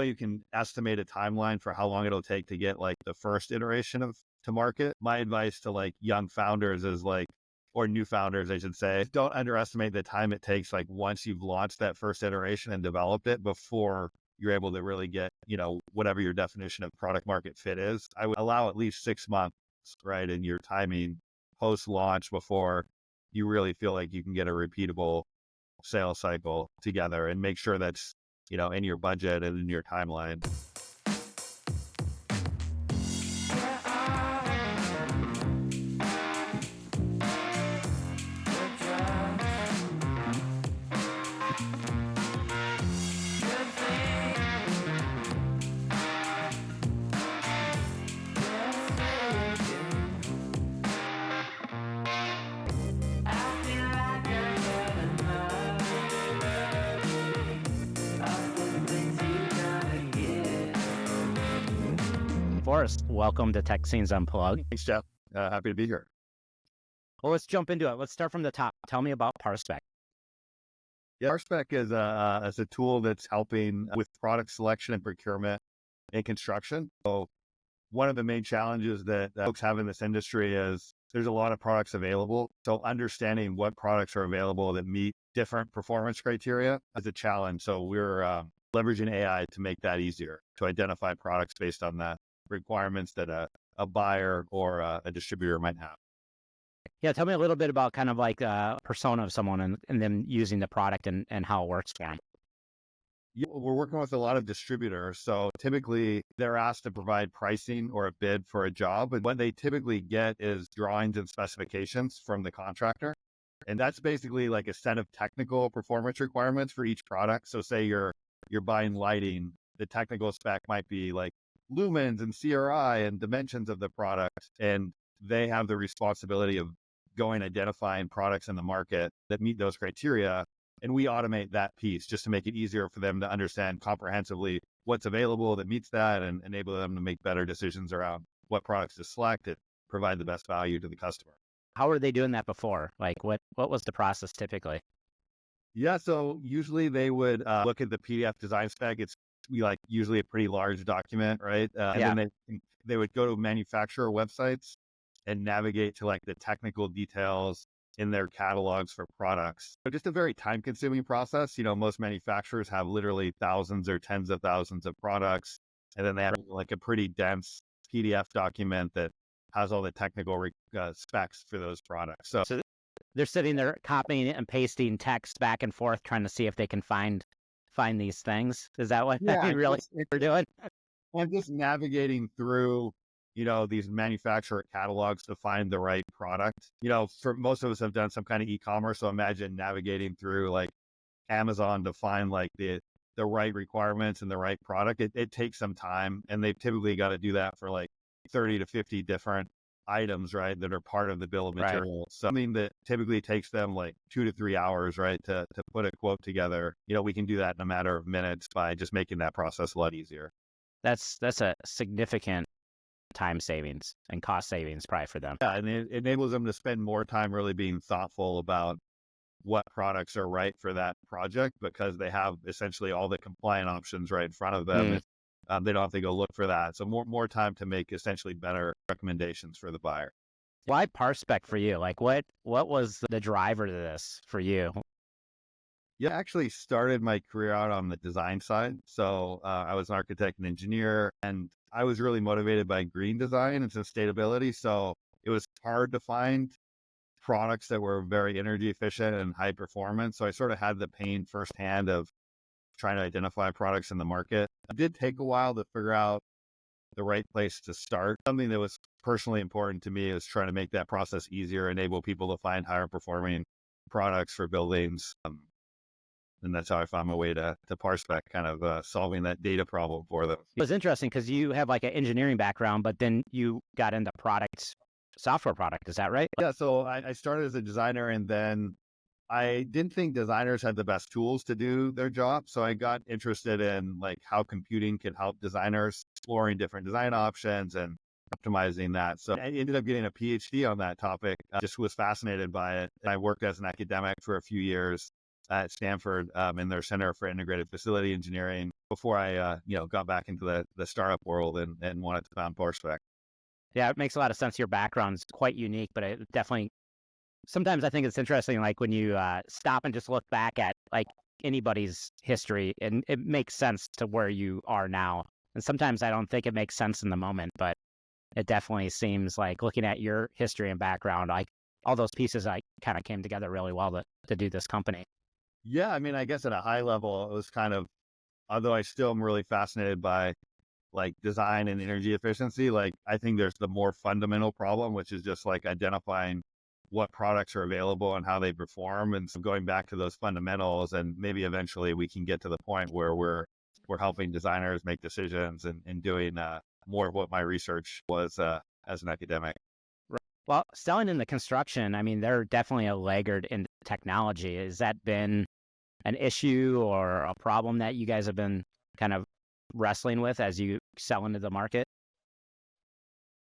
You can estimate a timeline for how long it'll take to get like the first iteration of to market. My advice to like young founders is like, or new founders, I should say, don't underestimate the time it takes. Like once you've launched that first iteration and developed it before you're able to really get, whatever your definition of product market fit is. I would allow at least 6 months, right, in your timing post launch before you really feel like you can get a repeatable sales cycle together, and make sure that's, in your budget and in your timeline. Forrest, welcome to Tech Scenes Unplugged. Thanks, Jeff. Happy to be here. Well, let's jump into it. Let's start from the top. Tell me about Parspec. Yeah, Parspec is a tool that's helping with product selection and procurement in construction. So one of the main challenges that folks have in this industry is there's a lot of products available. So understanding what products are available that meet different performance criteria is a challenge. So we're leveraging AI to make that easier, to identify products based on the requirements that a buyer or a distributor might have. Yeah, tell me a little bit about kind of like a persona of someone and them using the product and how it works for them. Yeah, we're working with a lot of distributors. So typically they're asked to provide pricing or a bid for a job. And what they typically get is drawings and specifications from the contractor. And that's basically like a set of technical performance requirements for each product. So say you're buying lighting, the technical spec might be like lumens and CRI and dimensions of the product. And they have the responsibility of identifying products in the market that meet those criteria. And we automate that piece just to make it easier for them to understand comprehensively what's available that meets that, and enable them to make better decisions around what products to select and provide the best value to the customer. How were they doing that before? Like what was the process typically? Yeah, so usually they would look at the PDF design spec. It's usually a pretty large document, right? And then they would go to manufacturer websites and navigate to like the technical details in their catalogs for products. So just a very time consuming process. Most manufacturers have literally thousands or tens of thousands of products. And then they have like a pretty dense PDF document that has all the technical specs for those products. So they're sitting there copying and pasting text back and forth, trying to see if they can find these things. Is that what they really are doing? I'm just navigating through, these manufacturer catalogs to find the right product. For most of us have done some kind of e-commerce. So imagine navigating through like Amazon to find like the right requirements and the right product. It takes some time, and they've typically got to do that for like 30 to 50 different items, right, that are part of the bill of materials. Right. Something that typically takes them like 2 to 3 hours, right, to put a quote together. We can do that in a matter of minutes by just making that process a lot easier. That's a significant time savings and cost savings probably for them. Yeah, and it enables them to spend more time really being thoughtful about what products are right for that project, because they have essentially all the compliant options right in front of them. They don't have to go look for that. So more time to make essentially better recommendations for the buyer. Why Parspec for you? Like what was the driver to this for you? Yeah, I actually started my career out on the design side. So I was an architect and engineer, and I was really motivated by green design and sustainability. So it was hard to find products that were very energy efficient and high performance. So I sort of had the pain firsthand of trying to identify products in the market. It did take a while to figure out the right place to start. Something that was personally important to me is trying to make that process easier, enable people to find higher performing products for buildings. And that's how I found my way to Parspec, kind of solving that data problem for them. It was interesting because you have like an engineering background, but then you got into software product. Is that right? Yeah. So I started as a designer, and then I didn't think designers had the best tools to do their job. So I got interested in like how computing could help designers, exploring different design options and optimizing that. So I ended up getting a PhD on that topic. I just was fascinated by it. I worked as an academic for a few years, at Stanford in their Center for Integrated Facility Engineering before I, got back into the startup world and wanted to found Parspec. Yeah, it makes a lot of sense. Your background's quite unique, but it definitely sometimes I think it's interesting, like when you stop and just look back at like anybody's history, and it makes sense to where you are now. And sometimes I don't think it makes sense in the moment, but it definitely seems like looking at your history and background, like all those pieces, like kind of came together really well to do this company. Yeah, I mean, I guess at a high level, it was kind of, although I still am really fascinated by like design and energy efficiency, like I think there's the more fundamental problem, which is just like identifying what products are available and how they perform. And so going back to those fundamentals, and maybe eventually we can get to the point where we're helping designers make decisions and doing more of what my research was as an academic. Right. Well, selling in the construction, I mean, they're definitely a laggard in technology. Has that been an issue or a problem that you guys have been kind of wrestling with as you sell into the market?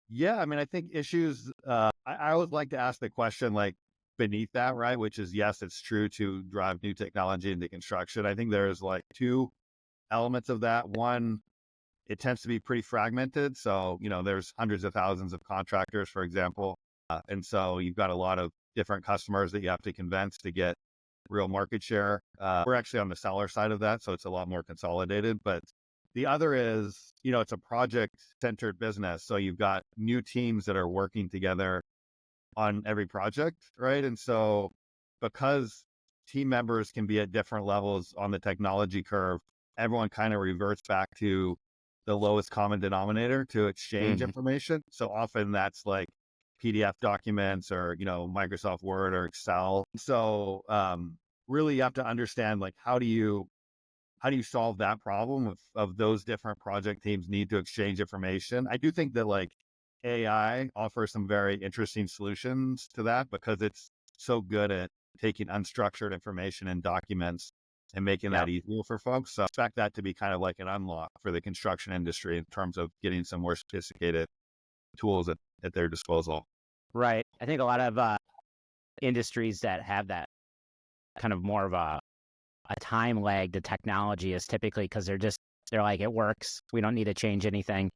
Yeah, I mean, I think issues, I always like to ask the question like beneath that, right? Which is, yes, it's true to drive new technology into construction. I think there's like two elements of that. One, it tends to be pretty fragmented. So, there's hundreds of thousands of contractors, for example. And so you've got a lot of different customers that you have to convince to get real market share. We're actually on the seller side of that, so it's a lot more consolidated. But the other is, it's a project centered business. So you've got new teams that are working together on every project, right? And so because team members can be at different levels on the technology curve, everyone kind of reverts back to the lowest common denominator to exchange Hmm. information. So often that's like PDF documents or, Microsoft Word or Excel. So really you have to understand like how do you solve that problem of those different project teams need to exchange information? I do think that like AI offers some very interesting solutions to that because it's so good at taking unstructured information and documents and making Yeah. that easier for folks. So I expect that to be kind of like an unlock for the construction industry in terms of getting some more sophisticated tools at their disposal. Right. I think a lot of industries that have that kind of more of a time lag to technology is typically because they're like, it works. We don't need to change anything.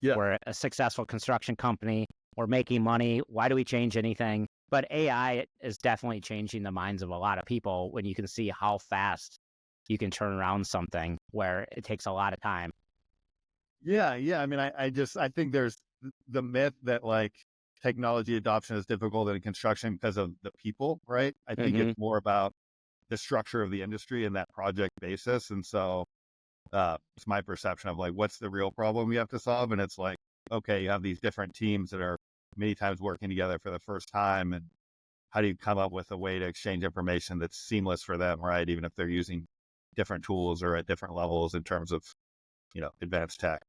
Yeah. We're a successful construction company. We're making money. Why do we change anything? But AI is definitely changing the minds of a lot of people when you can see how fast you can turn around something where it takes a lot of time. Yeah. Yeah. I mean, I think there's the myth that like technology adoption is difficult in construction because of the people, right? I think Hmm. it's more about the structure of the industry and that project basis. And so it's my perception of like, what's the real problem you have to solve? And it's like, okay, you have these different teams that are many times working together for the first time. And how do you come up with a way to exchange information that's seamless for them, right? Even if they're using different tools or at different levels in terms of, advanced tech.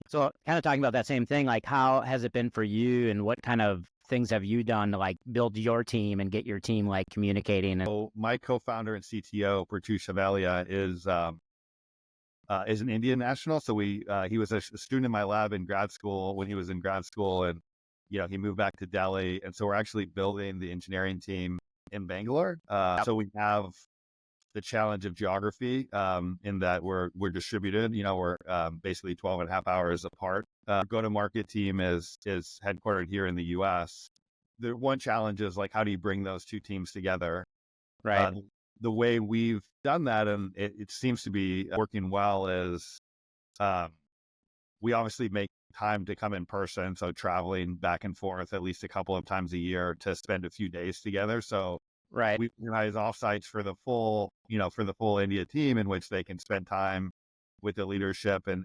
So kind of talking about that same thing, like how has it been for you and what kind of things have you done to like build your team and get your team like communicating? And So my co-founder and CTO, Pratyush Chavalia, is an Indian national. So he was a student in my lab in grad school when he was in grad school, and he moved back to Delhi, and so we're actually building the engineering team in Bangalore. So we have the challenge of geography in that we're distributed. We're basically 12 and a half hours apart. Go-to-market team is headquartered here in the U.S. The one challenge is like how do you bring those two teams together? right, Uh, the way we've done that, and it seems to be working well, is um, we obviously make time to come in person. So traveling back and forth at least a couple of times a year to spend a few days together. So right, we organize offsites for the full India team in which they can spend time with the leadership and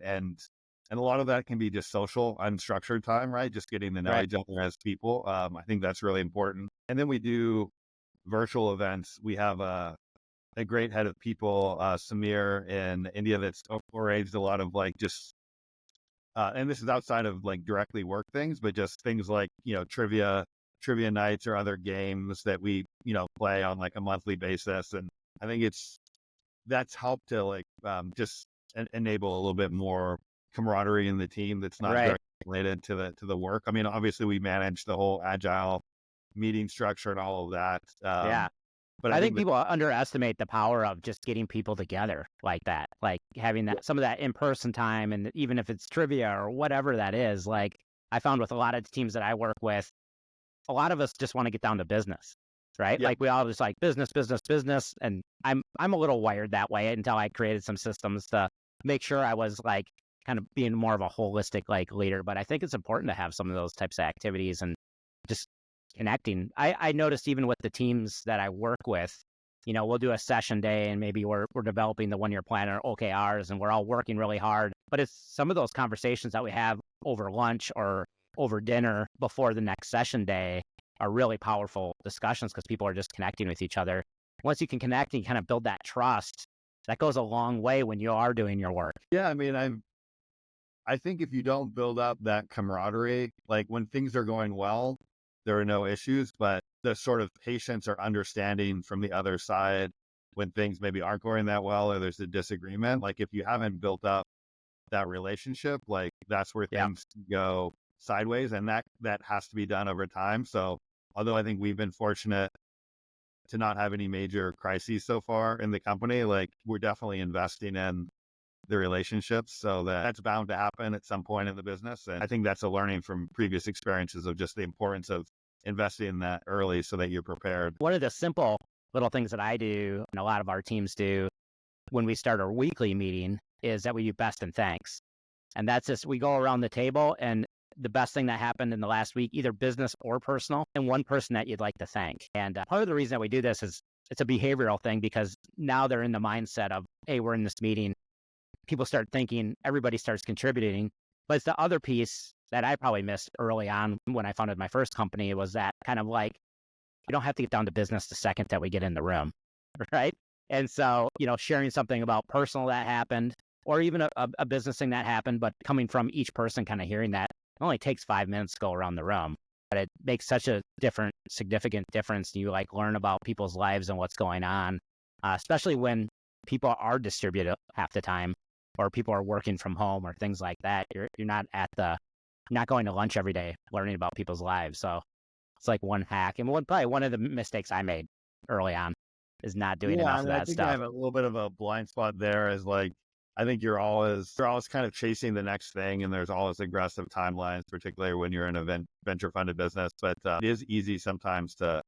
a lot of that can be just social, unstructured time, right? Just getting to know right. each other as people. I think that's really important. And then we do virtual events. We have a great head of people, Samir in India, that's arranged a lot of like just, and this is outside of like directly work things, but just things like, trivia nights or other games that we, play on like a monthly basis. And I think that's helped to like, just enable a little bit more camaraderie in the team that's not Right. directly related to the work. I mean, obviously we manage the whole agile meeting structure and all of that. Yeah. But I I think think that, people underestimate the power of just getting people together like that, like having that some of that in-person time, and even if it's trivia or whatever that is. Like I found with a lot of the teams that I work with, a lot of us just want to get down to business, right? yeah, Like we all just like business, business, business, and I'm a little wired that way until I created some systems to make sure I was like kind of being more of a holistic like leader. But I think it's important to have some of those types of activities and just connecting. I noticed even with the teams that I work with, we'll do a session day and maybe we're developing the 1-year plan or OKRs and we're all working really hard. But it's some of those conversations that we have over lunch or over dinner before the next session day are really powerful discussions because people are just connecting with each other. Once you can connect and you kind of build that trust, that goes a long way when you are doing your work. yeah. I mean, I think if you don't build up that camaraderie, like when things are going well, there are no issues, but the sort of patience or understanding from the other side when things maybe aren't going that well or there's a disagreement, like if you haven't built up that relationship, like that's where Yeah. things go sideways, and that has to be done over time. So although I think we've been fortunate to not have any major crises so far in the company, like we're definitely investing in the relationships, so that's bound to happen at some point in the business. And I think that's a learning from previous experiences of just the importance of investing in that early so that you're prepared. One of the simple little things that I do and a lot of our teams do when we start our weekly meeting is that we do best and thanks. And that's just, we go around the table and the best thing that happened in the last week, either business or personal, and one person that you'd like to thank. And part of the reason that we do this is it's a behavioral thing because now they're in the mindset of, hey, we're in this meeting. People start thinking, everybody starts contributing. But it's the other piece that I probably missed early on when I founded my first company was that kind of like, you don't have to get down to business the second that we get in the room, right? And so, sharing something about personal that happened or even a business thing that happened, but coming from each person kind of hearing that, it only takes 5 minutes to go around the room. But it makes such a significant difference. You like learn about people's lives and what's going on, especially when people are distributed half the time or people are working from home or things like that. You're not going to lunch every day learning about people's lives. So it's like one hack. And probably one of the mistakes I made early on is not doing Yeah, enough I of mean, I that think I stuff. have a little bit of a blind spot there. Is like I think you're always kind of chasing the next thing, and there's always aggressive timelines, particularly when you're in a venture funded business. But it is easy sometimes to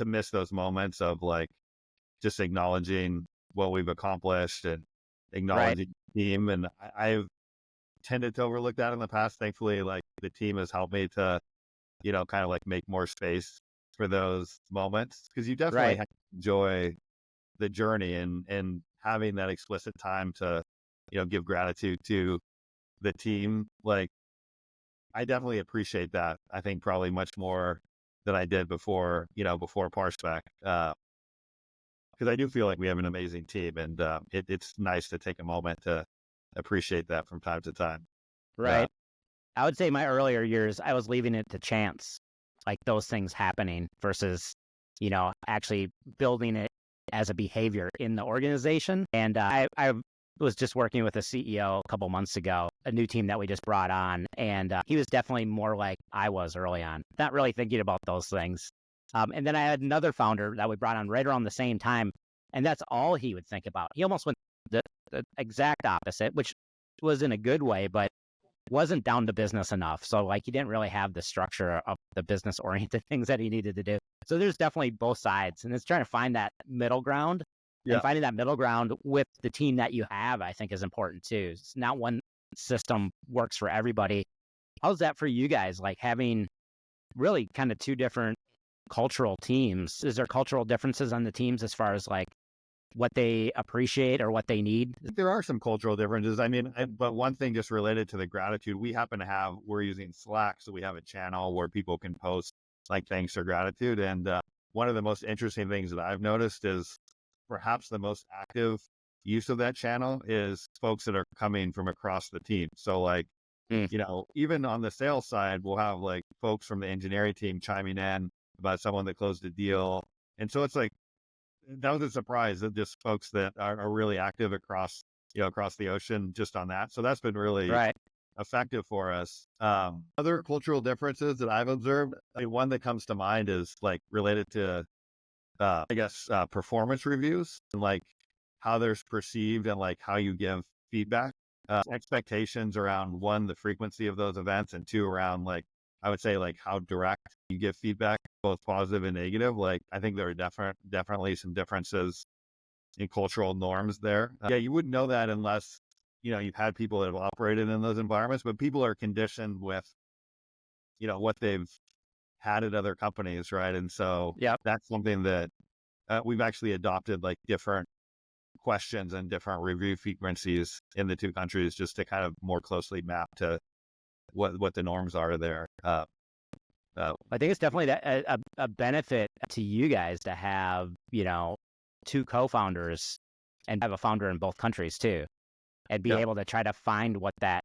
miss those moments of like just acknowledging what we've accomplished and Right. acknowledging the team. And I've tended to overlook that in the past. Thankfully, like the team has helped me to, kind of like make more space for those moments because you definitely Right. have to enjoy the journey and having that explicit time to, give gratitude to the team. Like I definitely appreciate that. I think probably much more than I did before Parspec. Because I do feel like we have an amazing team, and it's nice to take a moment to appreciate that from time to time. Uh, Right. I would say my earlier years, I was leaving it to chance, like those things happening versus, actually building it as a behavior in the organization. And I was just working with a CEO a couple months ago, a new team that we just brought on. And he was definitely more like I was early on, not really thinking about those things. And then I had another founder that we brought on right around the same time. And that's all he would think about. He almost went the exact opposite, which was in a good way, but wasn't down to business enough. So like he didn't really have the structure of the business oriented things that he needed to do. So there's definitely both sides. And it's trying to find that middle ground and yeah. finding that middle ground with the team that you have, I think is important too. It's not one system works for everybody. How's that for you guys? Like having really kind of two different cultural teams. Is there cultural differences on the teams as far as like what they appreciate or what they need? There are some cultural differences. I mean, but one thing just related to the gratitude, we're using Slack. So we have a channel where people can post like thanks or gratitude. And one of the most interesting things that I've noticed is perhaps the most active use of that channel is folks that are coming from across the team. So like, Mm, even on the sales side, we'll have like folks from the engineering team chiming in about someone that closed a deal. And so it's like, that was a surprise that just folks that are really active across the ocean just on that. So that's been really right. effective for us. Other cultural differences that I've observed, I mean, one that comes to mind is like related to performance reviews and like how they're perceived and like how you give feedback, expectations around one, the frequency of those events, and two, around like, I would say like how direct you give feedback, both positive and negative. Like, I think there are definitely some differences in cultural norms there. Yeah, you wouldn't know that unless, you've had people that have operated in those environments, but people are conditioned with, what they've had at other companies, right? And so Yep. that's something that we've actually adopted, like different questions and different review frequencies in the two countries, just to kind of more closely map to what the norms are there. I think it's definitely a benefit to you guys to have, two co-founders and have a founder in both countries too, and be Yeah. able to try to find what that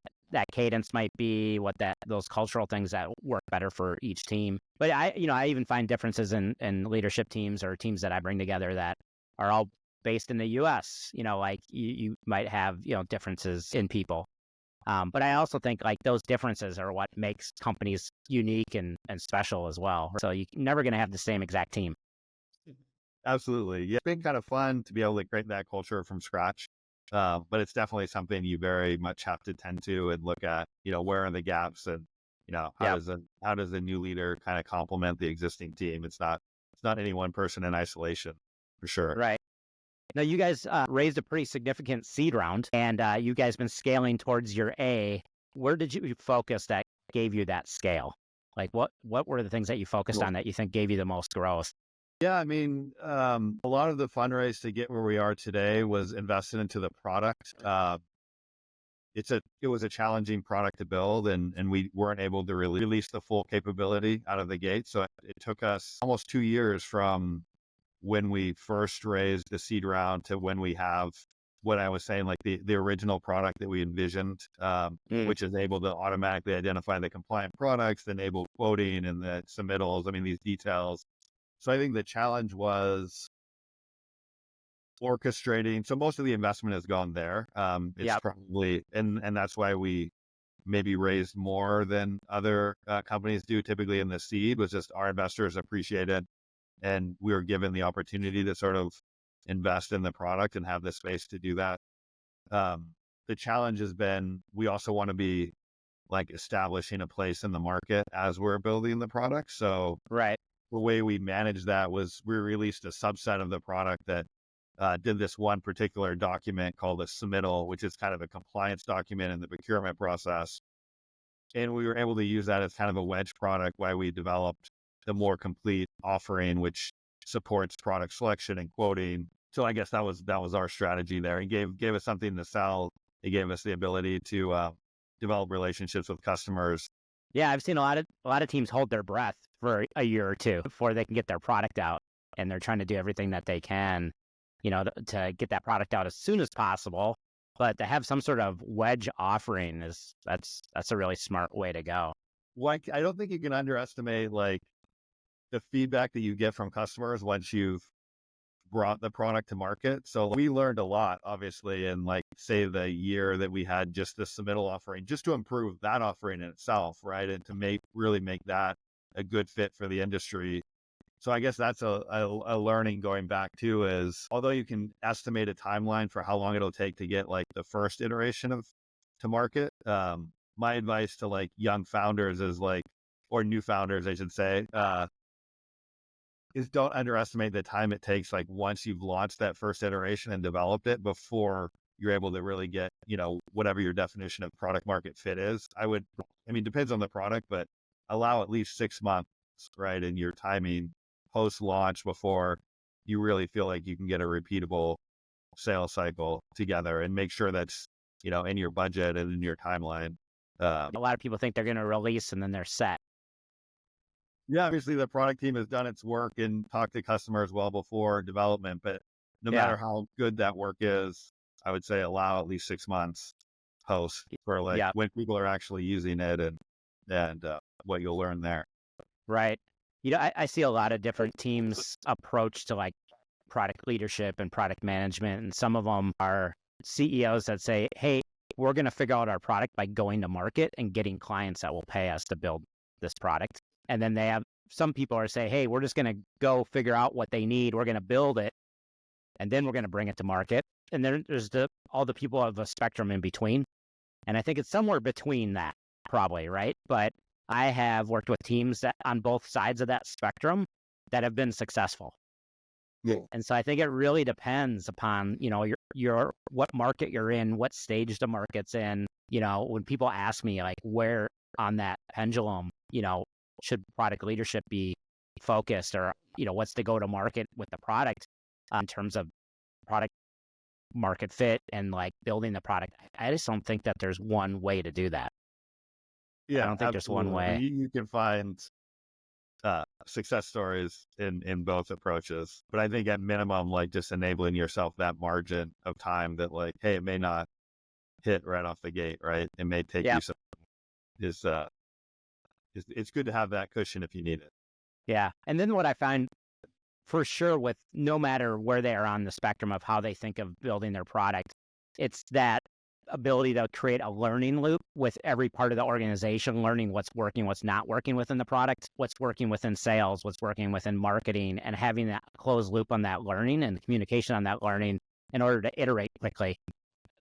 cadence might be, what those cultural things that work better for each team. But I even find differences in leadership teams or teams that I bring together that are all based in the US, like you might have, differences in people. But I also think like those differences are what makes companies unique and special as well. So you're never going to have the same exact team. Absolutely. Yeah, it's been kind of fun to be able to create that culture from scratch. But it's definitely something you very much have to tend to and look at, where are the gaps, and, Yeah. how does a new leader kind of complement the existing team? It's not any one person in isolation, for sure. Right. Now, you guys raised a pretty significant seed round, and you guys been scaling towards your A. Where did you focus that gave you that scale? Like, what were the things that you focused Cool. on that you think gave you the most growth? Yeah, I mean, a lot of the fundraise to get where we are today was invested into the product. It was a challenging product to build, and we weren't able to really release the full capability out of the gate. So it took us almost 2 years from when we first raised the seed round to when we have what I was saying, like the original product that we envisioned, which is able to automatically identify the compliant products, enable quoting and the submittals. I mean, these details. So I think the challenge was orchestrating. So most of the investment has gone there. It's Yep. probably, and that's why we maybe raised more than other companies do typically in the seed, was just our investors appreciated, and we were given the opportunity to sort of invest in the product and have the space to do that. The challenge has been, we also want to be like establishing a place in the market as we're building the product. So Right. the way we managed that was we released a subset of the product that did this one particular document called a submittal, which is kind of a compliance document in the procurement process. And we were able to use that as kind of a wedge product while we developed the more complete offering, which supports product selection and quoting. So I guess that was our strategy there. It gave us something to sell. It gave us the ability to develop relationships with customers. Yeah, I've seen a lot of teams hold their breath for a year or two before they can get their product out, and they're trying to do everything that they can, to get that product out as soon as possible. But to have some sort of wedge offering that's a really smart way to go. Like, I don't think you can underestimate like the feedback that you get from customers once you've brought the product to market. So we learned a lot, obviously, in like, say, the year that we had just the submittal offering, just to improve that offering in itself, right? And to really make that a good fit for the industry. So I guess that's a learning going back to, is although you can estimate a timeline for how long it'll take to get like the first iteration to market, my advice to like young founders is like, or new founders, I should say, is don't underestimate the time it takes, like once you've launched that first iteration and developed it, before you're able to really get, whatever your definition of product market fit is. Depends on the product, but allow at least 6 months, right, in your timing post launch before you really feel like you can get a repeatable sales cycle together, and make sure that's, in your budget and in your timeline. A lot of people think they're going to release and then they're set. Yeah, obviously the product team has done its work and talked to customers well before development, but no Yeah. matter how good that work is, I would say allow at least 6 months post for like Yeah. when people are actually using it, and what you'll learn there. Right. I see a lot of different teams approach to like product leadership and product management. And some of them are CEOs that say, hey, we're going to figure out our product by going to market and getting clients that will pay us to build this product. And then they have some people are saying, hey, we're just going to go figure out what they need. We're going to build it, and then we're going to bring it to market. And then there's all the people of the spectrum in between. And I think it's somewhere between that, probably, right? But I have worked with teams that on both sides of that spectrum that have been successful. Yeah. And so I think it really depends upon, your what market you're in, what stage the market's in. When people ask me like where on that pendulum, should product leadership be focused, or, what's the go to market with the product in terms of product market fit and like building the product. I just don't think that there's one way to do that. Yeah, I don't think there's one way. You can find success stories in both approaches, but I think at minimum, like just enabling yourself that margin of time that like, hey, it may not hit right off the gate, right? It may take you some. It's good to have that cushion if you need it. Yeah, and then what I find for sure with no matter where they are on the spectrum of how they think of building their product, it's that ability to create a learning loop with every part of the organization, learning what's working, what's not working within the product, what's working within sales, what's working within marketing, and having that closed loop on that learning and the communication on that learning in order to iterate quickly.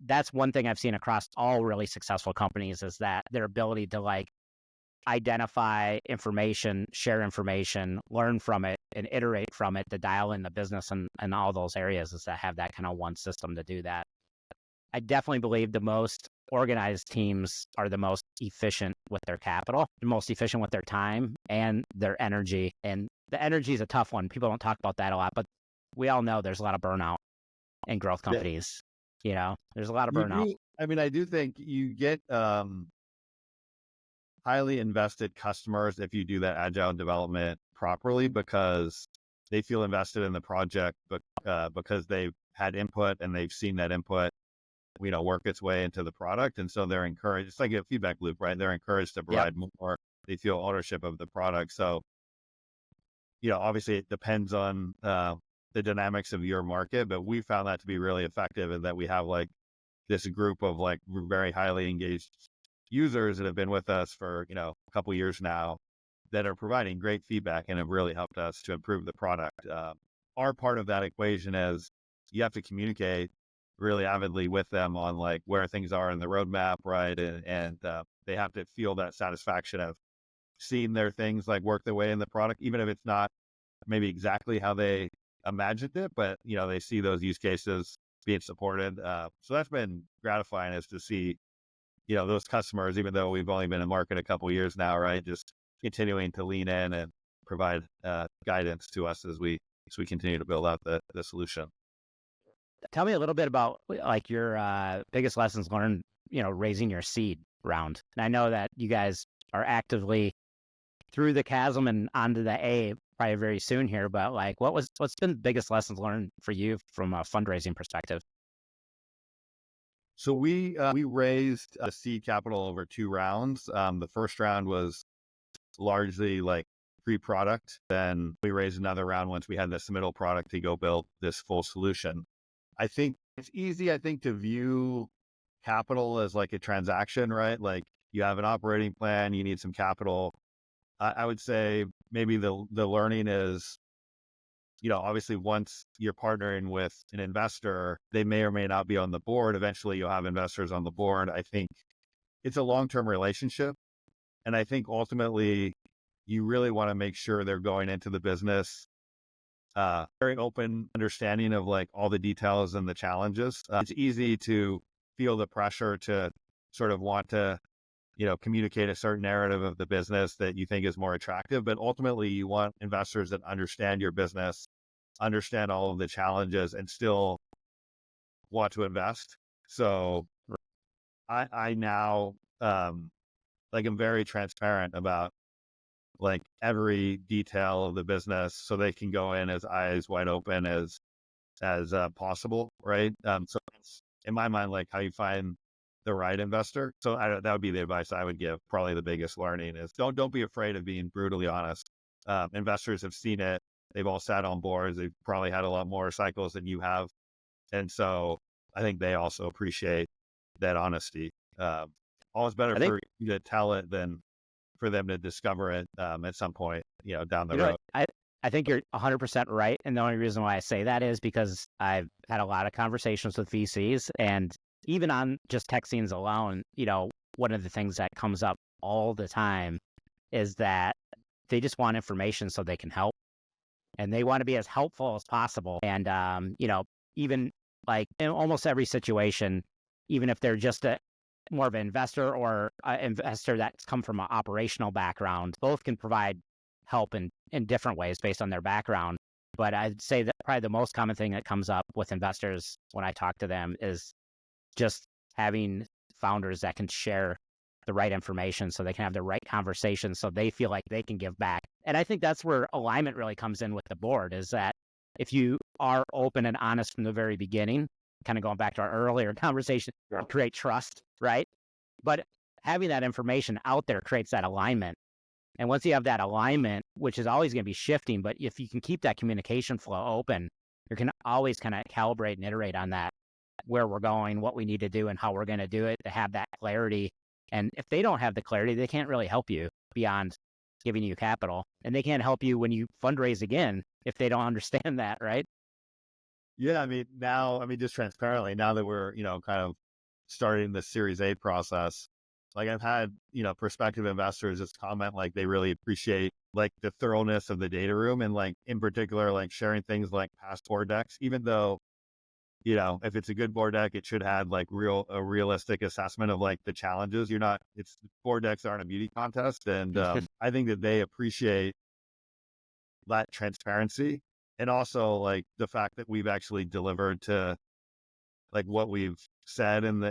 That's one thing I've seen across all really successful companies, is that their ability to like identify information, share information, learn from it, and iterate from it to dial in the business and all those areas, is to have that kind of one system to do that. I definitely believe the most organized teams are the most efficient with their capital, the most efficient with their time and their energy. And the energy is a tough one. People don't talk about that a lot, but we all know there's a lot of burnout in growth companies. There's a lot of burnout. I do think you get highly invested customers if you do that agile development properly, because they feel invested in the project, but because they've had input and they've seen that input work its way into the product. And so they're encouraged. It's like a feedback loop, right? They're encouraged to provide more. They feel ownership of the product. So, obviously it depends on the dynamics of your market, but we found that to be really effective, in that we have like this group of like very highly engaged users that have been with us for, a couple of years now, that are providing great feedback and have really helped us to improve the product. Our part of that equation is you have to communicate really avidly with them on like where things are in the roadmap, right? And they have to feel that satisfaction of seeing their things like work their way in the product, even if it's not maybe exactly how they imagined it, but they see those use cases being supported. So that's been gratifying, is to see, those customers, even though we've only been in market a couple of years now, right? Just continuing to lean in and provide guidance to us as we continue to build out the solution. Tell me a little bit about like your biggest lessons learned, raising your seed round. And I know that you guys are actively through the chasm and onto the A probably very soon here, but like what's been the biggest lessons learned for you from a fundraising perspective? So we raised seed capital over 2 rounds. The first round was largely like pre-product. Then we raised another round once we had the submittal product to go build this full solution. I think it's easy, to view capital as like a transaction, right? Like you have an operating plan, you need some capital. I would say maybe the learning is, obviously once you're partnering with an investor, they may or may not be on the board. Eventually you'll have investors on the board. I think it's a long-term relationship. And I think ultimately you really want to make sure they're going into the business very open understanding of like all the details and the challenges. It's easy to feel the pressure to sort of want to, communicate a certain narrative of the business that you think is more attractive, but ultimately you want investors that understand your business, understand all of the challenges, and still want to invest. So I now, like I'm very transparent about like every detail of the business, so they can go in as eyes wide open as possible, right? So that's, in my mind, like how you find the right investor. So that would be the advice I would give. Probably the biggest learning is don't be afraid of being brutally honest. Investors have seen it. They've all sat on boards. They've probably had a lot more cycles than you have, and so I think they also appreciate that honesty. Always better for you to tell it than for them to discover it at some point, down the You know road. what? I think you're 100% right. And the only reason why I say that is because I've had a lot of conversations with VCs, and even on just tech scenes alone, one of the things that comes up all the time is that they just want information so they can help, and they want to be as helpful as possible. And, even like in almost every situation, even if they're just more of an investor or an investor that's come from an operational background, both can provide help in different ways based on their background. But I'd say that probably the most common thing that comes up with investors when I talk to them is just having founders that can share the right information so they can have the right conversations so they feel like they can give back. And I think that's where alignment really comes in with the board, is that if you are open and honest from the very beginning, kind of going back to our earlier conversation, create trust, right? But having that information out there creates that alignment. And once you have that alignment, which is always going to be shifting, but if you can keep that communication flow open, you can always kind of calibrate and iterate on that, where we're going, what we need to do, and how we're going to do it, to have that clarity. And if they don't have the clarity, they can't really help you beyond giving you capital. And they can't help you when you fundraise again if they don't understand that, right? Yeah, just transparently, now that we're, kind of starting the Series A process, like I've had, prospective investors just comment like they really appreciate like the thoroughness of the data room, and like in particular, like sharing things like past board decks, even though, if it's a good board deck, it should have like a realistic assessment of like the challenges. Board decks aren't a beauty contest. And I think that they appreciate that transparency, and also like the fact that we've actually delivered to like what we've said in the,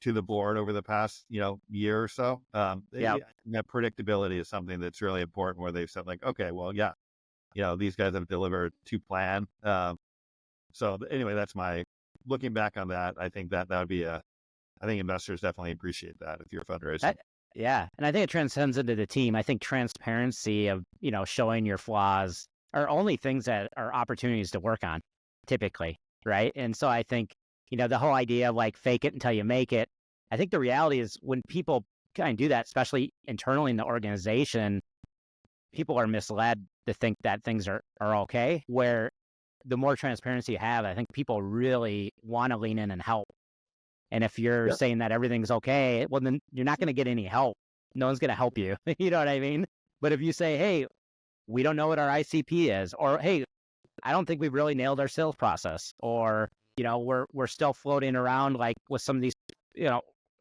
to the board over the past, year or so. That predictability is something that's really important, where they've said like, okay, well, yeah, these guys have delivered to plan. So anyway, that's looking back on that. I think that would be I think investors definitely appreciate that if you're fundraising. Yeah. And I think it transcends into the team. I think transparency of, showing your flaws are only things that are opportunities to work on, typically. Right. And so I think, the whole idea of like fake it until you make it, I think the reality is when people kind of do that, especially internally in the organization, people are misled to think that things are okay, where the more transparency you have, I think people really want to lean in and help. And if you're saying that everything's okay, well, then you're not going to get any help. No one's going to help you. You know what I mean? But if you say, hey, we don't know what our ICP is, or hey, I don't think we've really nailed our sales process, or, we're still floating around like with some of these,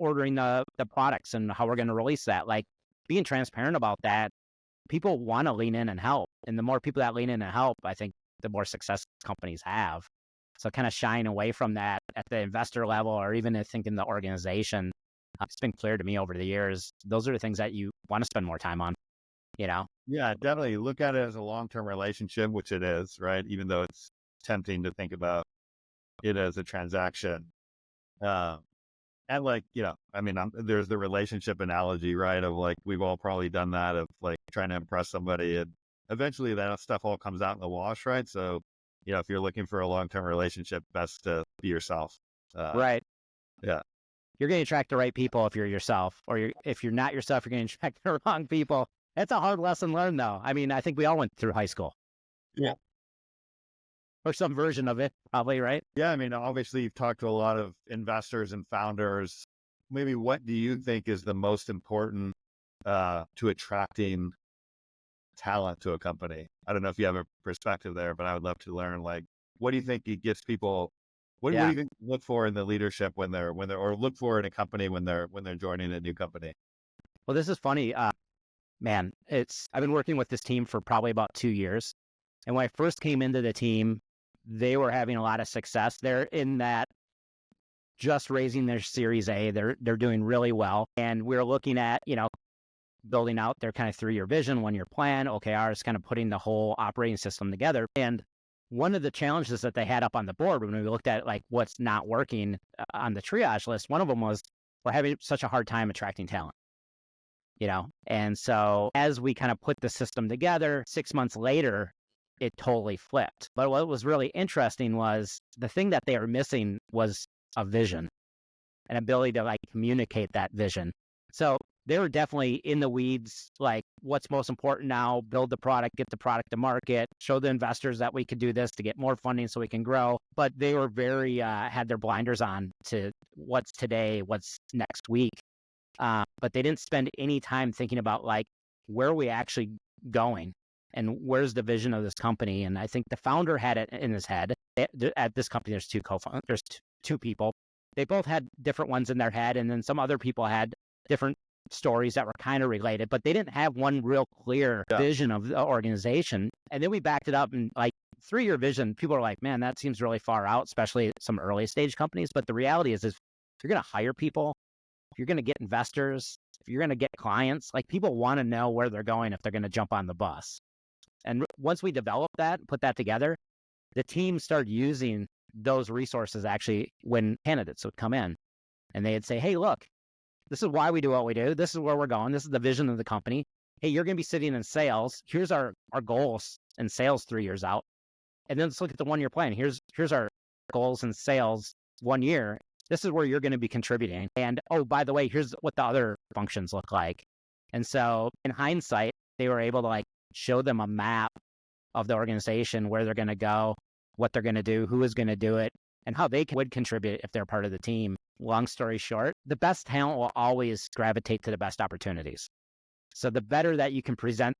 ordering the products and how we're going to release that, like being transparent about that, people want to lean in and help. And the more people that lean in and help, I think the more success companies have. So kind of shying away from that at the investor level, or even I think in the organization, it's been clear to me over the years, those are the things that you want to spend more time on, Yeah, definitely look at it as a long-term relationship, which it is, right? Even though it's tempting to think about it as a transaction. And like, there's the relationship analogy, right? Of like, we've all probably done that, of like trying to impress somebody, and eventually that stuff all comes out in the wash, right? So, if you're looking for a long-term relationship, best to be yourself. Right. Yeah. You're going to attract the right people if you're yourself, or if you're not yourself, you're going to attract the wrong people. It's a hard lesson learned, though. I mean, I think we all went through high school. Yeah. Or some version of it, probably, right? Yeah. Obviously you've talked to a lot of investors and founders. Maybe what do you think is the most important to attracting talent to a company? I don't know if you have a perspective there, but I would love to learn, like, what do you think it gets people, what do you think look for in the leadership when they're, or look for in a company when they're joining a new company? Well, this is funny. Man, I've been working with this team for probably about 2 years. And when I first came into the team, they were having a lot of success. They're in that just raising their Series A. They're doing really well. And we're looking at, building out their kind of 3-year vision, 1-year plan. OKR is kind of putting the whole operating system together. And one of the challenges that they had up on the board when we looked at like what's not working on the triage list, one of them was we're having such a hard time attracting talent. And so as we kind of put the system together, 6 months later, it totally flipped. But what was really interesting was the thing that they were missing was a vision, an ability to like communicate that vision. So they were definitely in the weeds, like what's most important now, build the product, get the product to market, show the investors that we could do this to get more funding so we can grow. But they were very, had their blinders on to what's today, what's next week. But they didn't spend any time thinking about like, where are we actually going and where's the vision of this company? And I think the founder had it in his head. At this company, there's two co-founders, there's two people. They both had different ones in their head. And then some other people had different stories that were kind of related, but they didn't have one real clear vision of the organization. And then we backed it up and like 3-year vision, people are like, man, that seems really far out, especially some early stage companies. But the reality is if you're going to hire people, if you're going to get investors, if you're going to get clients, like people want to know where they're going if they're going to jump on the bus. And once we developed that, put that together, the team started using those resources actually when candidates would come in and they'd say, hey, look, this is why we do what we do. This is where we're going. This is the vision of the company. Hey, you're going to be sitting in sales. Here's our goals in sales 3 years out. And then let's look at the 1-year plan. Here's our goals in sales 1 year. This is where you're going to be contributing. And oh, by the way, here's what the other functions look like. And so in hindsight, they were able to like show them a map of the organization, where they're going to go, what they're going to do, who is going to do it, and how they would contribute if they're part of the team. Long story short, the best talent will always gravitate to the best opportunities. So the better that you can present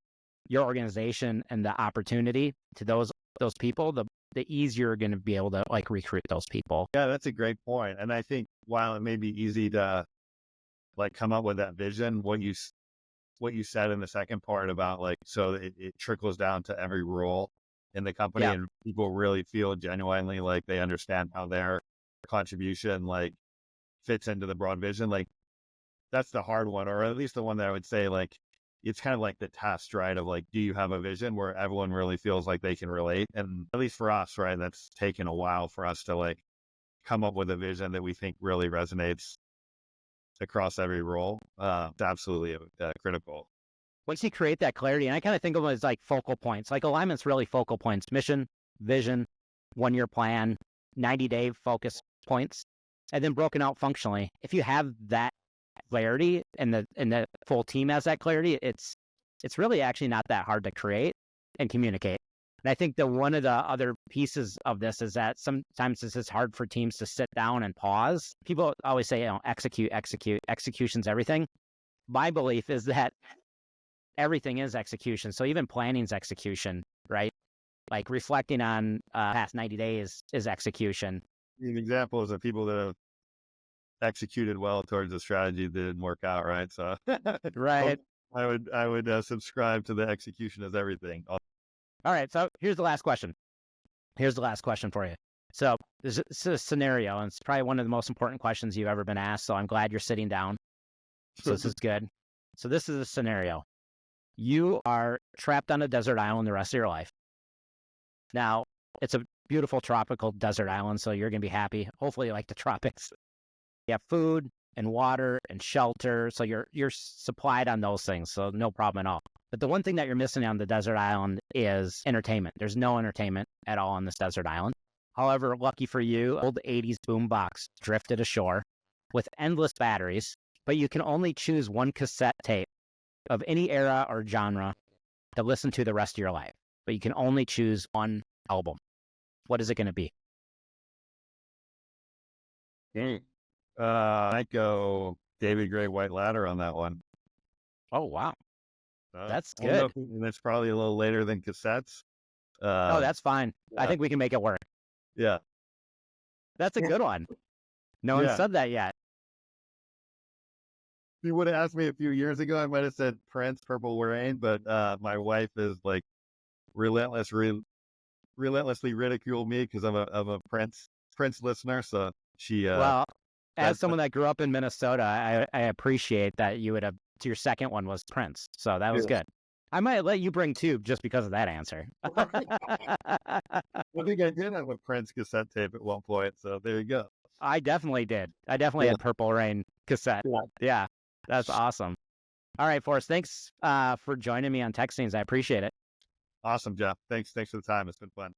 your organization and the opportunity to those people, the easier you're going to be able to like recruit those people. Yeah, that's a great point. And I think while it may be easy to like come up with that vision, what you said in the second part about like, so it trickles down to every role in the company, and people really feel genuinely like they understand how their contribution like fits into the broad vision. Like that's the hard one, or at least the one that I would say like, it's kind of like the test, right? Of like, do you have a vision where everyone really feels like they can relate? And at least for us, right, that's taken a while for us to like come up with a vision that we think really resonates across every role. It's absolutely critical. Once you create that clarity, and I kind of think of them as like focal points, like alignment's really focal points: mission, vision, 1-year plan, 90-day focus points, and then broken out functionally. If you have that clarity and the full team has that clarity, it's really actually not that hard to create and communicate. And I think that one of the other pieces of this is that sometimes this is hard for teams to sit down and pause. People always say, execute, execution's everything. My belief is that everything is execution. So even planning's execution, right? Like reflecting on past 90 days is execution. An example is of people that have executed well towards the strategy that didn't work out, right? So right. I would subscribe to the execution as everything. All right. So here's the last question. Here's the last question for you. So this is a scenario, and it's probably one of the most important questions you've ever been asked. So I'm glad you're sitting down. So this is good. So this is a scenario. You are trapped on a desert island the rest of your life. Now, it's a beautiful tropical desert island, so you're going to be happy. Hopefully you like the tropics. You have food and water and shelter, so you're supplied on those things, so no problem at all. But the one thing that you're missing on the desert island is entertainment. There's no entertainment at all on this desert island. However, lucky for you, old 80s boombox drifted ashore with endless batteries, but you can only choose one cassette tape of any era or genre to listen to the rest of your life. But you can only choose one album. What is it going to be? I'd go David Gray White Ladder on that one. Oh, wow. That's good. And it's probably a little later than cassettes. Oh, that's fine. Yeah. I think we can make it work. Yeah. That's a good one. No one said that yet. If you would have asked me a few years ago, I might have said Prince, Purple Rain, but my wife is like relentlessly ridiculed me because I'm a Prince listener. So she well, as someone that grew up in Minnesota, I appreciate that you would have. Your second one was Prince, so that was good. I might let you bring two just because of that answer. I think I did have a Prince cassette tape at one point, so there you go. I definitely did. I definitely had Purple Rain cassette. Yeah, that's awesome. All right, Forrest, thanks for joining me on Tech Scenes. I appreciate it. Awesome, Jeff. Thanks for the time. It's been fun.